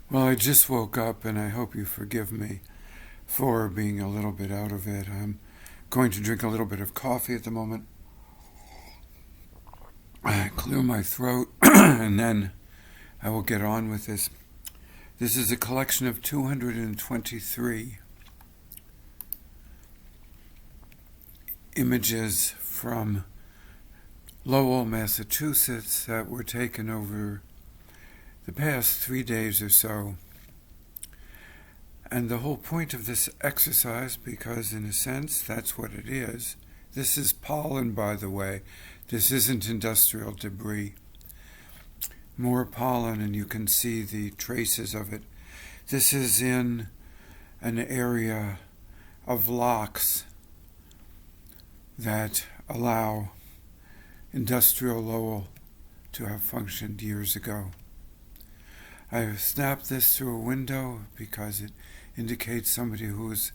Well, I just woke up and I hope you forgive me for being a little bit out of it. I'm going to drink a little bit of coffee at the moment, clear my throat, and then I will get on with this. This is a collection of 223 images from Lowell, Massachusetts that were taken over the past 3 days or so. And the whole point of this exercise, because in a sense that's what it is, this is pollen, by the way. This isn't industrial debris. More pollen, and you can see the traces of it. This is in an area of locks that allow industrial Lowell to have functioned years ago. I snapped this through a window because it indicates somebody who is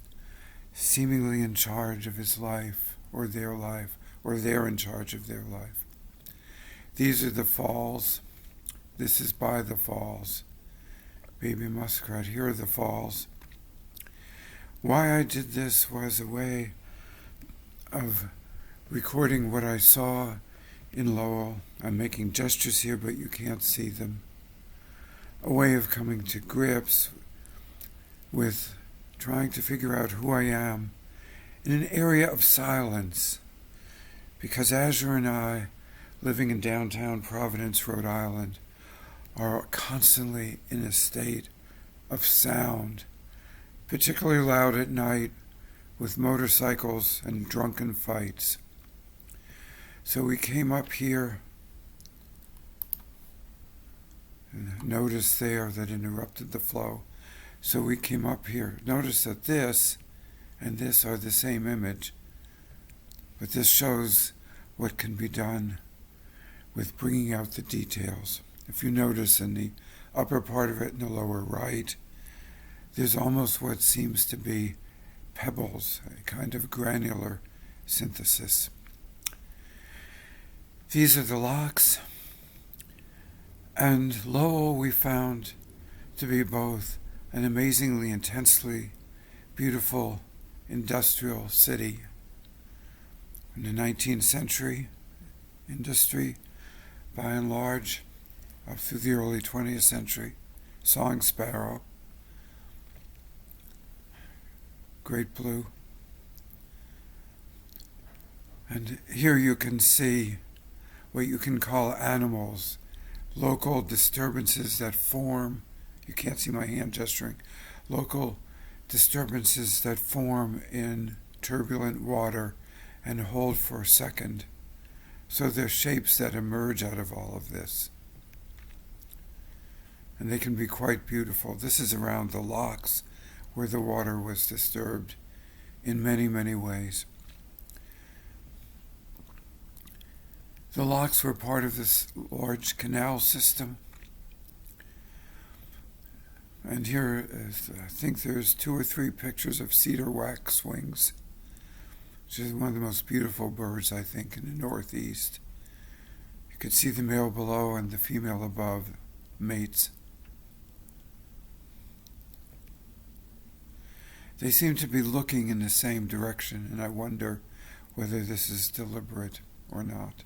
seemingly in charge of his life, or they're in charge of their life. These are the falls. This is by the falls. Baby muskrat, here are the falls. Why I did this was a way of recording what I saw in Lowell. I'm making gestures here, but you can't see them. A way of coming to grips with trying to figure out who I am in an area of silence. Because Azure and I, living in downtown Providence, Rhode Island, are constantly in a state of sound, particularly loud at night with motorcycles and drunken fights. So we came up here. Notice there that interrupted the flow. So we came up here. Notice that this and this are the same image, but this shows what can be done with bringing out the details. If you notice in the upper part of it in the lower right, there's almost what seems to be pebbles, a kind of granular synthesis. These are the locks. And Lowell we found to be both an amazingly intensely beautiful industrial city. In the 19th century, industry, by and large, up through the early 20th century, song sparrow, great blue. And here you can see what you can call animals, local disturbances that form, you can't see my hand gesturing, local disturbances that form in turbulent water and hold for a second. So there's shapes that emerge out of all of this. And they can be quite beautiful. This is around the locks where the water was disturbed in many, many ways. The locks were part of this large canal system. And here, I think there's 2 or 3 pictures of cedar waxwings, which is one of the most beautiful birds, I think, in the Northeast. You could see the male below and the female above, mates. They seem to be looking in the same direction, and I wonder whether this is deliberate or not.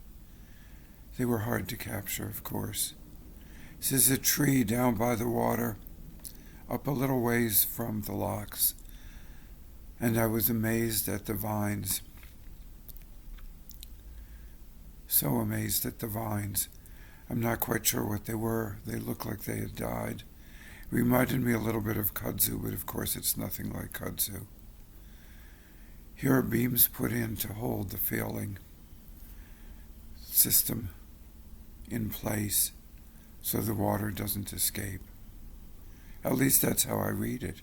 They were hard to capture, of course. This is a tree down by the water, up a little ways from the locks, and I was amazed at the vines. So amazed at the vines. I'm not quite sure what they were. They looked like they had died. It reminded me a little bit of kudzu, but of course it's nothing like kudzu. Here are beams put in to hold the failing system in place so the water doesn't escape. At least that's how I read it.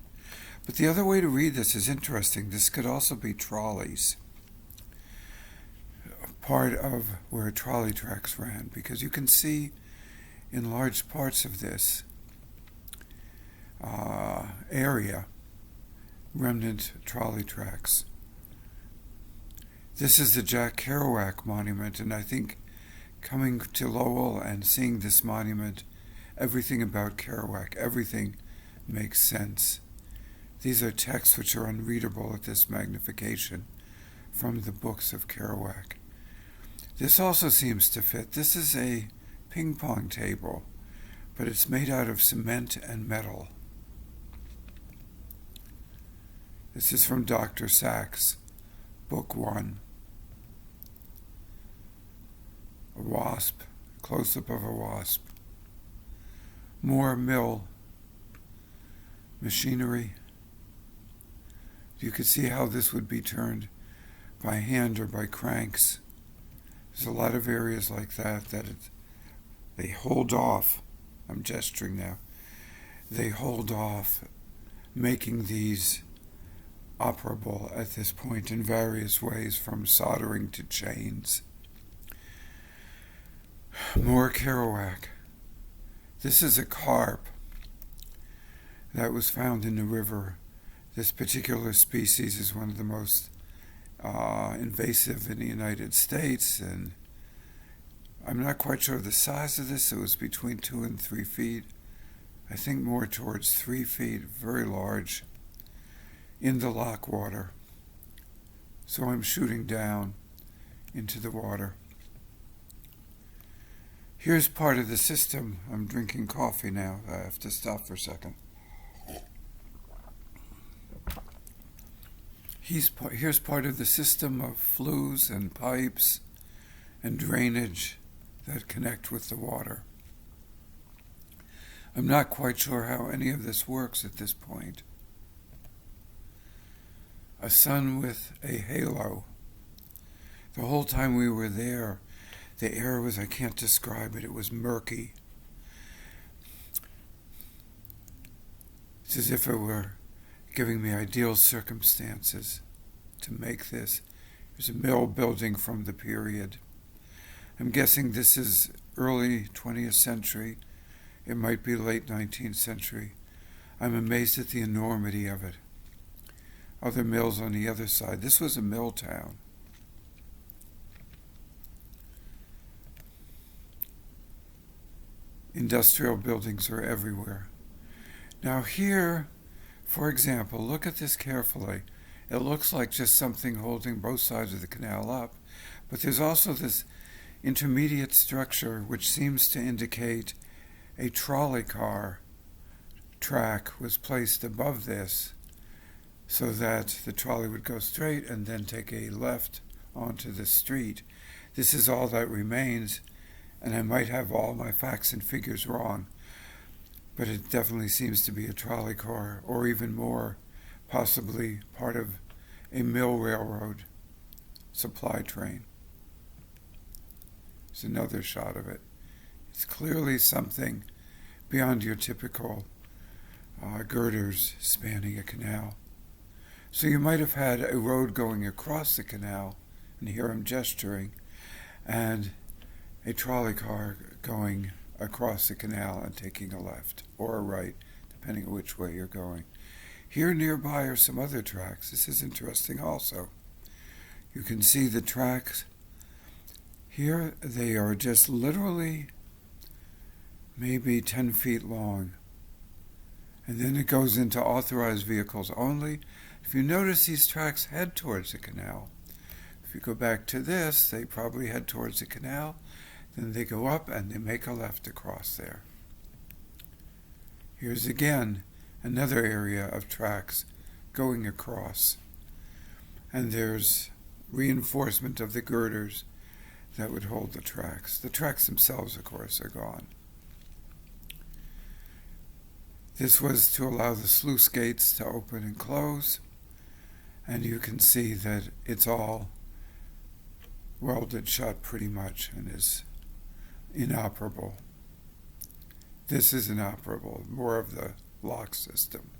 But the other way to read this is interesting. This could also be trolleys, part of where trolley tracks ran, because you can see in large parts of this area remnant trolley tracks. This is the Jack Kerouac monument, and I think coming to Lowell and seeing this monument, everything about Kerouac, everything makes sense. These are texts which are unreadable at this magnification from the books of Kerouac. This also seems to fit. This is a ping pong table, but it's made out of cement and metal. This is from Dr. Sachs, Book 1. A wasp, close-up of a wasp. More mill machinery. You could see how this would be turned by hand or by cranks. There's a lot of areas like that they hold off. I'm gesturing now. They hold off making these operable at this point in various ways, from soldering to chains. More Kerouac. This is a carp that was found in the river. This particular species is one of the most invasive in the United States, and I'm not quite sure of the size of this. It was between 2 and 3 feet. I think more towards 3 feet, very large, in the lock water. So I'm shooting down into the water. Here's part of the system. I'm drinking coffee now. I have to stop for a second. Here's part of the system of flues and pipes and drainage that connect with the water. I'm not quite sure how any of this works at this point. A sun with a halo. The whole time we were there, the air was, I can't describe it, it was murky. It's as if it were giving me ideal circumstances to make this. There's a mill building from the period. I'm guessing this is early 20th century. It might be late 19th century. I'm amazed at the enormity of it. Other mills on the other side. This was a mill town. Industrial buildings are everywhere. Now here, for example, look at this carefully. It looks like just something holding both sides of the canal up, but there's also this intermediate structure which seems to indicate a trolley car track was placed above this so that the trolley would go straight and then take a left onto the street. This is all that remains, and I might have all my facts and figures wrong, but it definitely seems to be a trolley car, or even more, possibly part of a mill railroad supply train. There's another shot of it. It's clearly something beyond your typical girders spanning a canal. So you might have had a road going across the canal, and here I'm gesturing, and a trolley car going across the canal and taking a left or a right, depending on which way you're going. Here nearby are some other tracks. This is interesting also. You can see the tracks. Here they are just literally maybe 10 feet long. And then it goes into authorized vehicles only. If you notice, these tracks head towards the canal. If you go back to this, they probably head towards the canal. Then they go up and they make a left across there. Here's again another area of tracks going across. And there's reinforcement of the girders that would hold the tracks. The tracks themselves, of course, are gone. This was to allow the sluice gates to open and close. And you can see that it's all welded shut pretty much and is inoperable. This is inoperable, more of the lock system.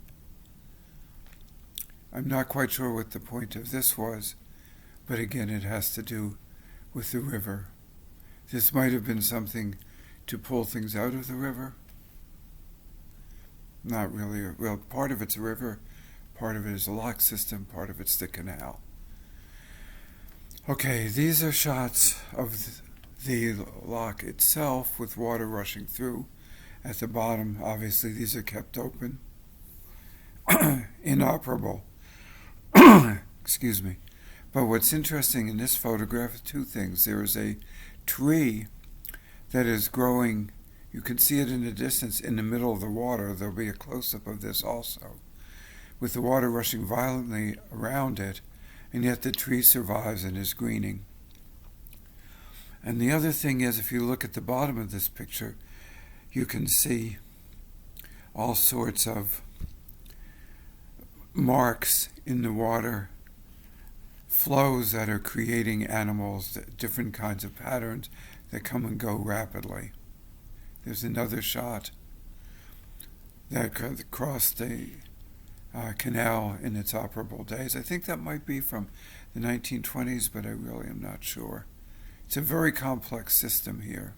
I'm not quite sure what the point of this was, but again, it has to do with the river. This might have been something to pull things out of the river. Not really. Well, part of it's a river, part of it is a lock system, part of it's the canal. Okay, these are shots of the lock itself with water rushing through. At the bottom, obviously, these are kept open. inoperable. Excuse me. But what's interesting in this photograph is two things. There is a tree that is growing. You can see it in the distance in the middle of the water. There'll be a close-up of this also, with the water rushing violently around it, and yet the tree survives and is greening. And the other thing is, if you look at the bottom of this picture, you can see all sorts of marks in the water, flows that are creating animals, different kinds of patterns that come and go rapidly. There's another shot that crossed the canal in its operable days. I think that might be from the 1920s, but I really am not sure. It's a very complex system here.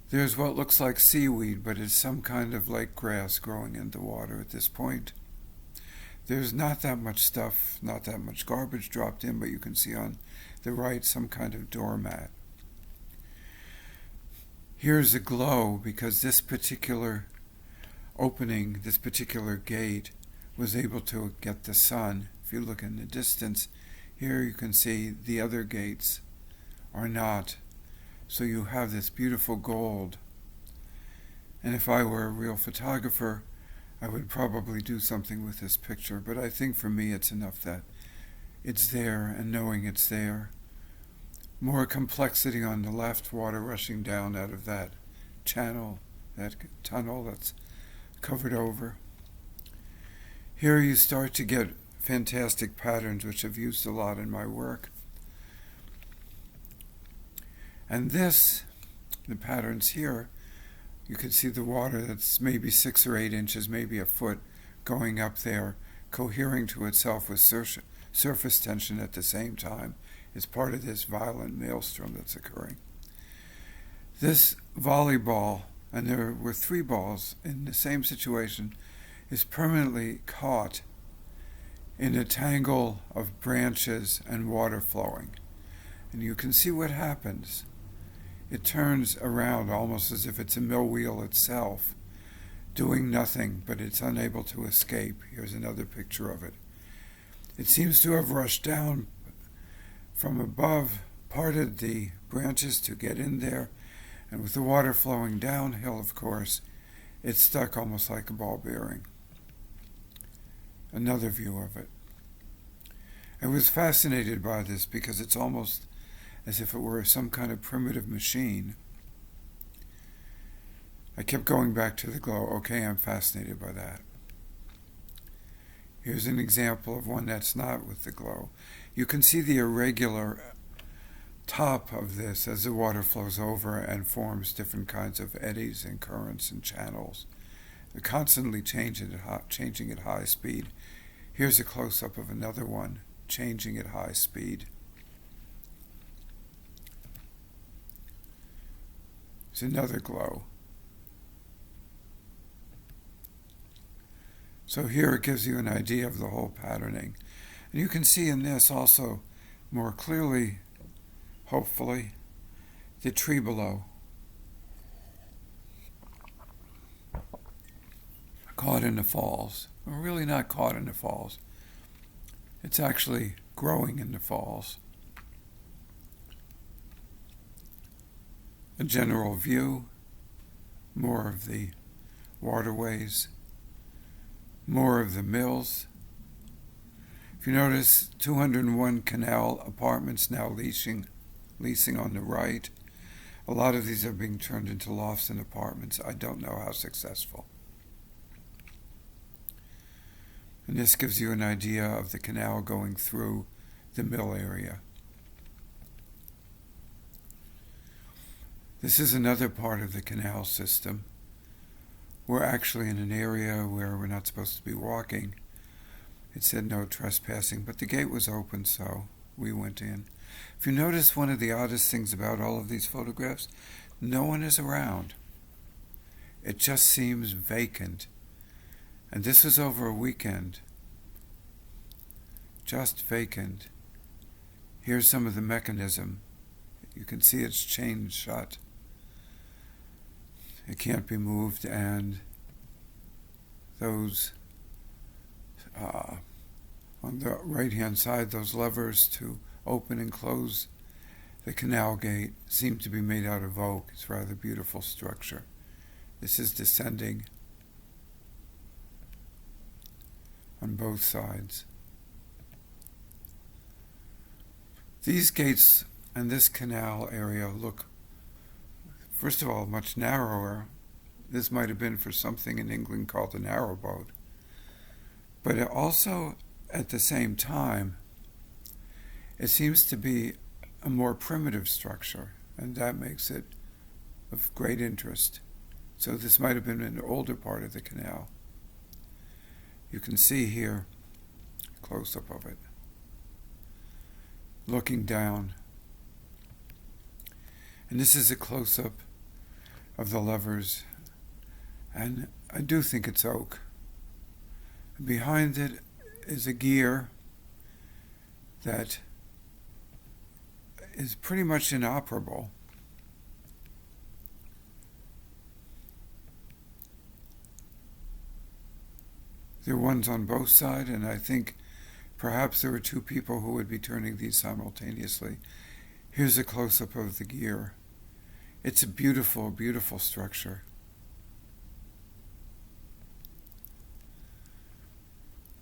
There's what looks like seaweed, but it's some kind of lake grass growing in the water at this point. There's not that much stuff, not that much garbage dropped in, but you can see on the right some kind of doormat. Here's a glow because this particular opening, this particular gate, was able to get the sun. If you look in the distance, here you can see the other gates are not. So you have this beautiful gold. And if I were a real photographer, I would probably do something with this picture, but I think for me it's enough that it's there and knowing it's there. More complexity on the left, water rushing down out of that channel, that tunnel that's covered over. Here you start to get fantastic patterns, which I've used a lot in my work. And this, the patterns here, you can see the water that's maybe 6 or 8 inches, maybe a foot, going up there, cohering to itself with surface tension at the same time. Is part of this violent maelstrom that's occurring. This volleyball, and there were 3 balls in the same situation, is permanently caught in a tangle of branches and water flowing. And you can see what happens. It turns around almost as if it's a mill wheel itself, doing nothing, but it's unable to escape. Here's another picture of it. It seems to have rushed down from above, parted the branches to get in there, and with the water flowing downhill, of course, it's stuck almost like a ball bearing. Another view of it. I was fascinated by this because it's almost as if it were some kind of primitive machine. I kept going back to the glow. Okay, I'm fascinated by that. Here's an example of one that's not with the glow. You can see the irregular top of this as the water flows over and forms different kinds of eddies and currents and channels. They're constantly changing at high speed. Here's a close-up of another one, changing at high speed. There's another glow. So here it gives you an idea of the whole patterning. And you can see in this also more clearly, hopefully, the tree below. Caught in the falls. Well, really not caught in the falls. It's actually growing in the falls. A general view, more of the waterways, more of the mills. If you notice, 201 Canal Apartments now leasing on the right. A lot of these are being turned into lofts and apartments. I don't know how successful. And this gives you an idea of the canal going through the mill area. This is another part of the canal system. We're actually in an area where we're not supposed to be walking. It said no trespassing, but the gate was open, so we went in. If you notice, one of the oddest things about all of these photographs, no one is around. It just seems vacant. And this was over a weekend. Just vacant. Here's some of the mechanism. You can see it's chained shut. It can't be moved, and those on the right-hand side, those levers to open and close the canal gate seem to be made out of oak. It's a rather beautiful structure. This is descending on both sides. These gates and this canal area look, first of all, much narrower. This might have been for something in England called a narrowboat. But it also, at the same time, it seems to be a more primitive structure, and that makes it of great interest. So this might have been an older part of the canal. You can see here a close-up of it, looking down. And this is a close-up of the levers, and I do think it's oak. Behind it is a gear that is pretty much inoperable. There are ones on both sides, and I think perhaps there were two people who would be turning these simultaneously. Here's a close-up of the gear. It's a beautiful, beautiful structure.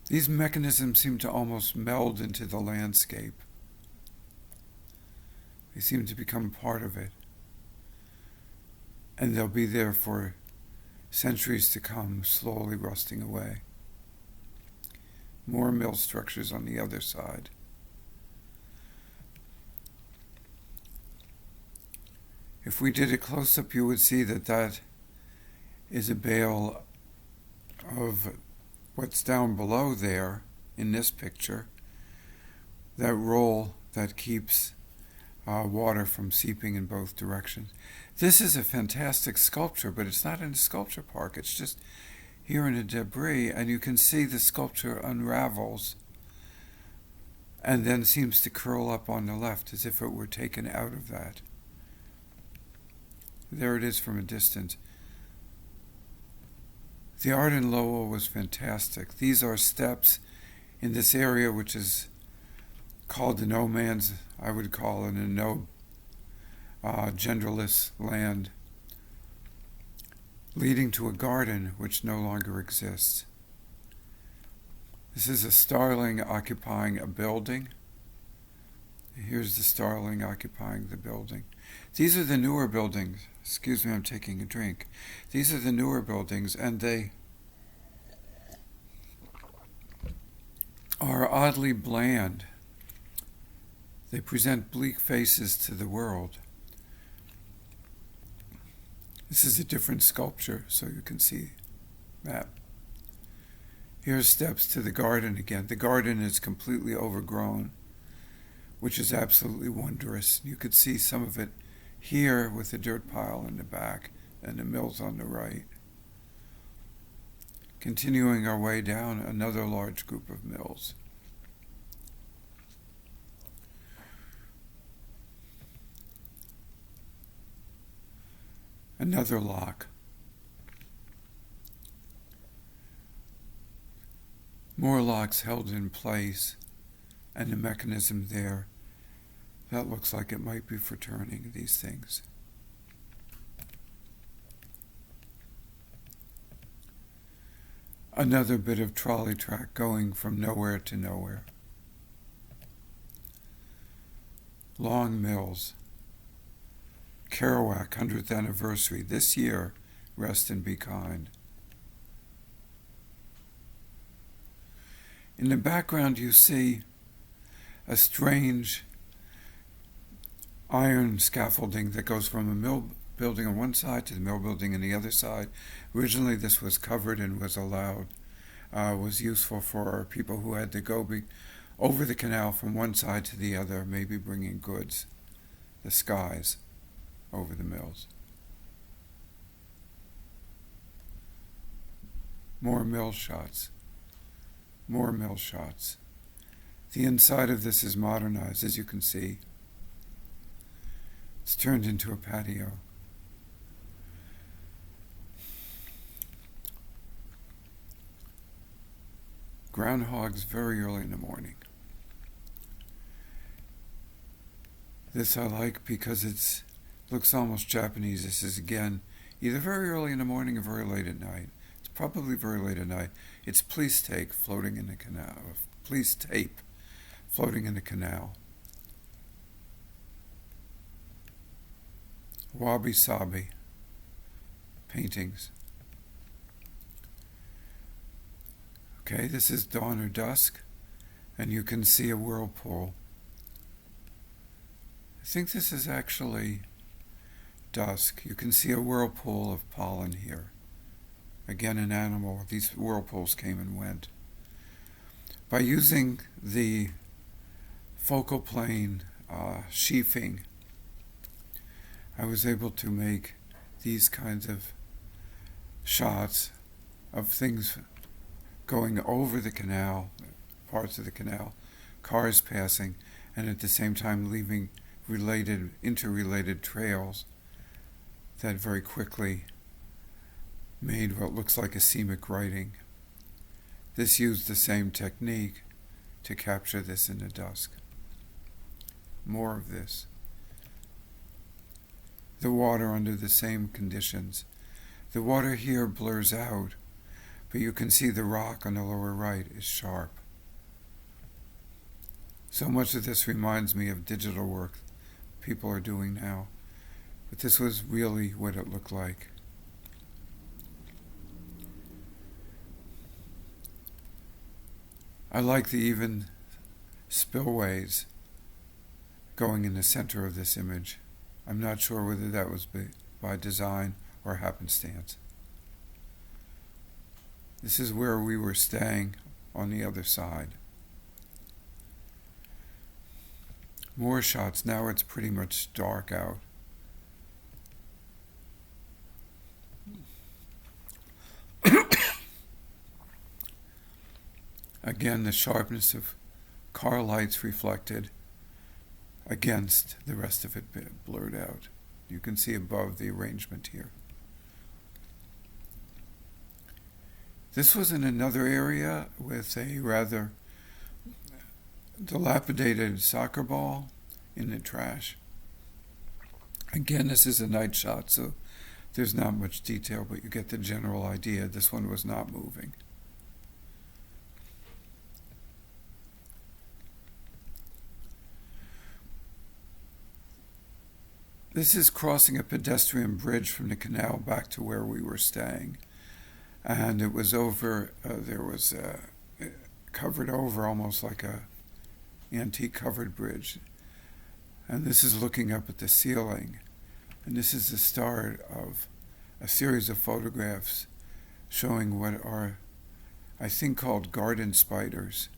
These mechanisms seem to almost meld into the landscape. They seem to become part of it. And they'll be there for centuries to come, slowly rusting away. More mill structures on the other side. If we did a close-up, you would see that that is a bale of what's down below there in this picture, that roll that keeps water from seeping in both directions. This is a fantastic sculpture, but it's not in a sculpture park. It's just here in a debris, and you can see the sculpture unravels and then seems to curl up on the left as if it were taken out of that. There it is from a distance. The art in Lowell was fantastic. These are steps in this area which is called the no man's, I would call it a no genderless land, leading to a garden which no longer exists. This is a starling occupying a building. Here's the starling occupying the building. These are the newer buildings. Excuse me, I'm taking a drink. These are the newer buildings, and they are oddly bland. They present bleak faces to the world. This is a different sculpture, so you can see that. Here's steps to the garden again. The garden is completely overgrown, which is absolutely wondrous. You could see some of it here with the dirt pile in the back and the mills on the right. Continuing our way down, another large group of mills. Another lock. More locks held in place, and the mechanism there. That looks like it might be for turning these things. Another bit of trolley track going from nowhere to nowhere. Long mills. Kerouac 100th anniversary this year. Rest and be kind. In the background you see a strange iron scaffolding that goes from a mill building on one side to the mill building on the other side. Originally this was covered and was allowed, was useful for people who had to go over the canal from one side to the other, maybe bringing goods, the skies, over the mills. More mill shots. More mill shots. The inside of this is modernized, as you can see. It's turned into a patio. groundhogs very early in the morning. This I like because it looks almost Japanese. This is again either very early in the morning or very late at night. It's probably very late at night. It's police tape floating in the canal. Police tape floating in the canal. Wabi Sabi paintings. Okay, this is dawn or dusk, and you can see a whirlpool. I think this is actually dusk. You can see a whirlpool of pollen here. Again, an animal. These whirlpools came and went. By using the focal plane sheafing, I was able to make these kinds of shots of things going over the canal, parts of the canal, cars passing, and at the same time leaving interrelated trails that very quickly made what looks like a scenic writing. This used the same technique to capture this in the dusk. More of this. The water under the same conditions. The water here blurs out, but you can see the rock on the lower right is sharp. So much of this reminds me of digital work people are doing now, but this was really what it looked like. I like the even spillways going in the center of this image. I'm not sure whether that was by design or happenstance. This is where we were staying on the other side. More shots. Now it's pretty much dark out. Again, the sharpness of car lights reflected against the rest of it blurred out. You can see above the arrangement here. This was in another area with a rather dilapidated soccer ball in the trash. Again, this is a night shot, so there's not much detail, but you get the general idea. This one was not moving. This is crossing a pedestrian bridge from the canal back to where we were staying. And it was over, covered over almost like a antique covered bridge. And this is looking up at the ceiling. And this is the start of a series of photographs showing what are, I think, called garden spiders.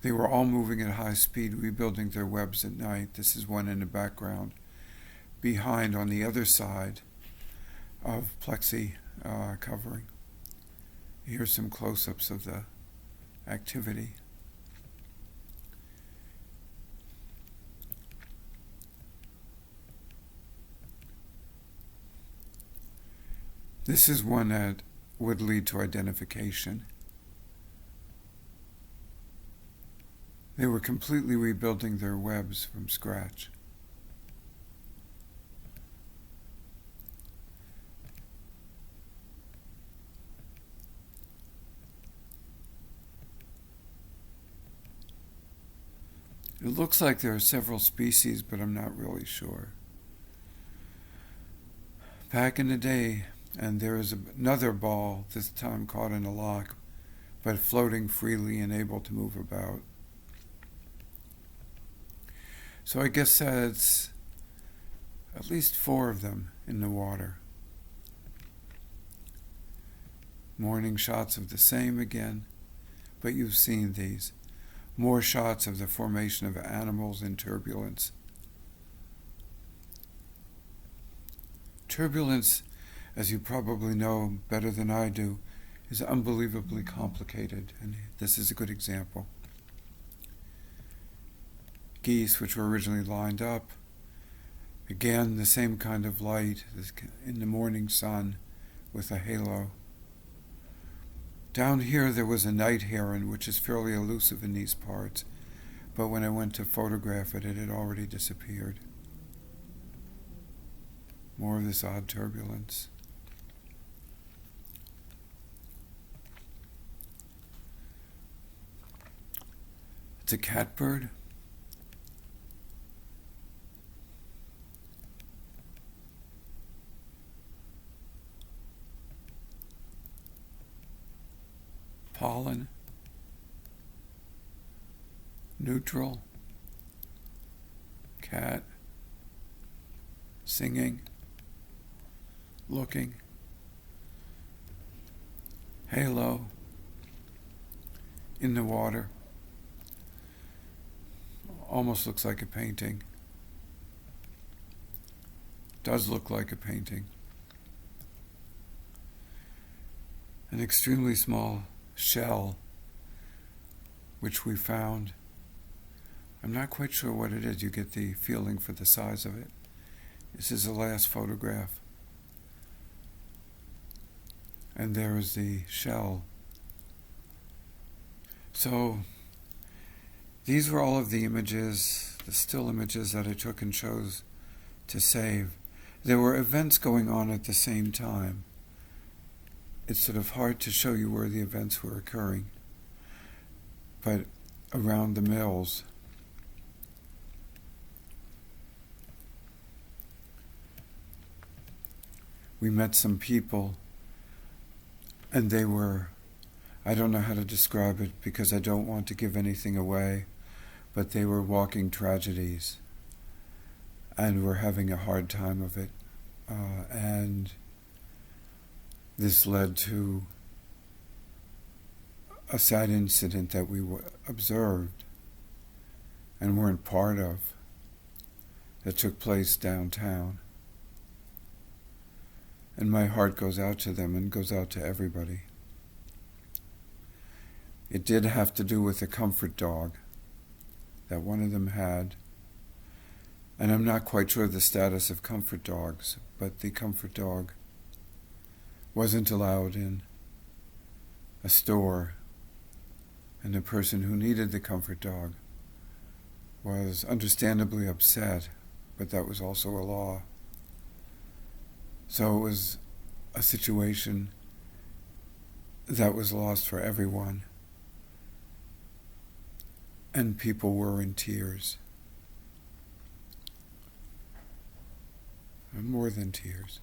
They were all moving at high speed, rebuilding their webs at night. This is one in the background. Behind, on the other side of plexi covering. Here's some close-ups of the activity. This is one that would lead to identification. They were completely rebuilding their webs from scratch. It looks like there are several species, but I'm not really sure. Back in the day, and there is another ball, this time caught in a lock, but floating freely and able to move about. So I guess that's at least 4 of them in the water. Morning shots of the same again, but you've seen these. More shots of the formation of animals in turbulence. Turbulence, as you probably know better than I do, is unbelievably complicated, and this is a good example. Geese, which were originally lined up, again the same kind of light in the morning sun with a halo. Down here there was a night heron, which is fairly elusive in these parts, but when I went to photograph it, it had already disappeared. More of this odd turbulence. It's a catbird. Pollen. Neutral. Cat. Singing. Looking. Halo. In the water. Almost looks like a painting. Does look like a painting. An extremely small shell which we found. I'm not quite sure what it is. You get the feeling for the size of it. This is the last photograph. And there is the shell. So these were all of the images, the still images that I took and chose to save. There were events going on at the same time. It's sort of hard to show you where the events were occurring. But around the mills, we met some people, and they were, I don't know how to describe it because I don't want to give anything away, but they were walking tragedies and were having a hard time of it. And this led to a sad incident that we observed and weren't part of that took place downtown. And my heart goes out to them and goes out to everybody. It did have to do with a comfort dog that one of them had. And I'm not quite sure the status of comfort dogs, but the comfort dog wasn't allowed in a store, and the person who needed the comfort dog was understandably upset, but that was also a law. So it was a situation that was lost for everyone, and people were in tears. More than tears.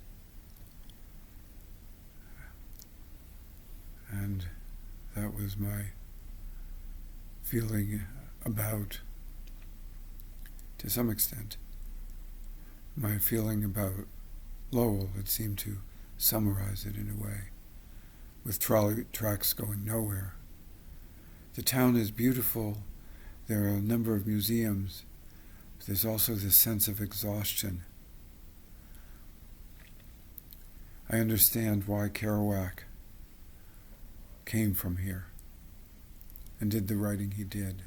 And that was my feeling about, to some extent, my feeling about Lowell. It seemed to summarize it in a way, with trolley tracks going nowhere. The town is beautiful. There are a number of museums. But there's also this sense of exhaustion. I understand why Kerouac came from here and did the writing he did.